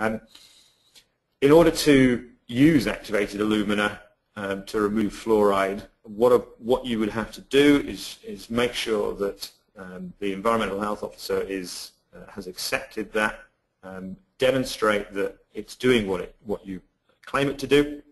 Um, in order to use activated alumina to remove fluoride, what you would have to do is make sure that the environmental health officer has accepted that, demonstrate that it's doing what you claim it to do,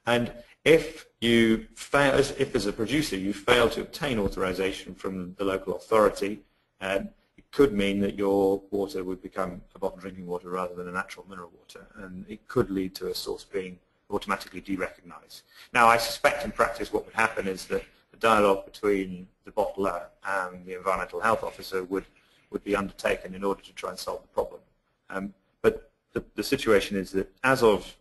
and if you fail, if as a producer you fail to obtain authorization from the local authority, it could mean that your water would become a bottled drinking water rather than a natural mineral water, and it could lead to a source being automatically derecognized. Now, I suspect in practice what would happen is that the dialogue between the bottler and the environmental health officer would be undertaken in order to try and solve the problem. But the situation is that as of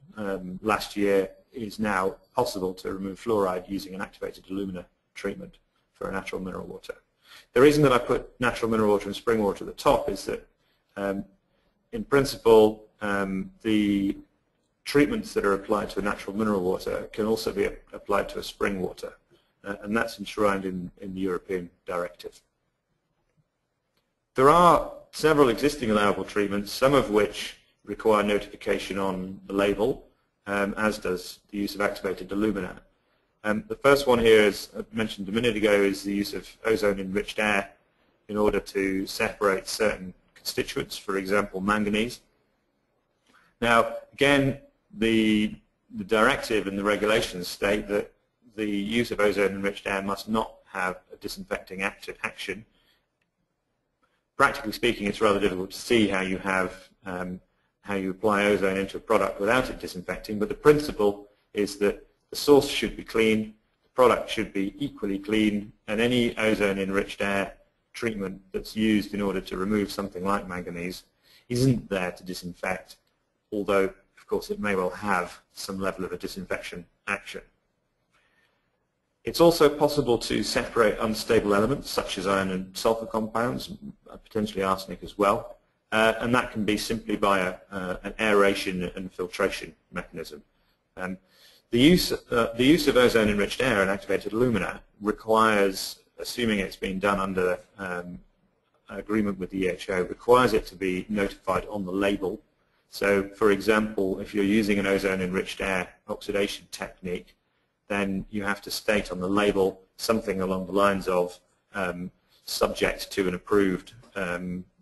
last year, it is now possible to remove fluoride using an activated alumina treatment for a natural mineral water. The reason that I put natural mineral water and spring water at the top is that in principle the treatments that are applied to a natural mineral water can also be applied to a spring water, and that's enshrined in the European directive. There are several existing allowable treatments, some of which require notification on the label, as does the use of activated alumina. The first one here, as I mentioned a minute ago, is the use of ozone-enriched air in order to separate certain constituents, for example, manganese. Now, again, the directive and the regulations state that the use of ozone-enriched air must not have a disinfecting action. Practically speaking, it's rather difficult to see how you apply ozone into a product without it disinfecting, but the principle is that the source should be clean, the product should be equally clean, and any ozone-enriched air treatment that's used in order to remove something like manganese isn't there to disinfect, although, of course, it may well have some level of a disinfection action. It's also possible to separate unstable elements, such as iron and sulfur compounds, potentially arsenic as well, and that can be simply by an aeration and filtration mechanism. The use of ozone-enriched air and activated alumina requires, assuming it's been done under agreement with the EHO, requires it to be notified on the label. So, for example, if you're using an ozone-enriched air oxidation technique, then you have to state on the label something along the lines of subject to an approved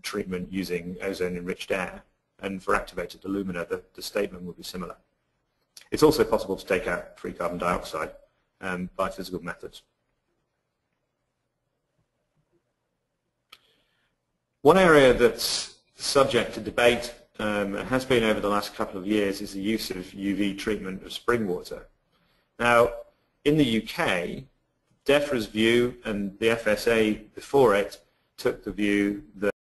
treatment using ozone-enriched air. And for activated alumina, the statement would be similar. It's also possible to take out free carbon dioxide by physical methods. One area that's subject to debate has been over the last couple of years is the use of UV treatment of spring water. Now, in the UK, DEFRA's view and the FSA before it took the view that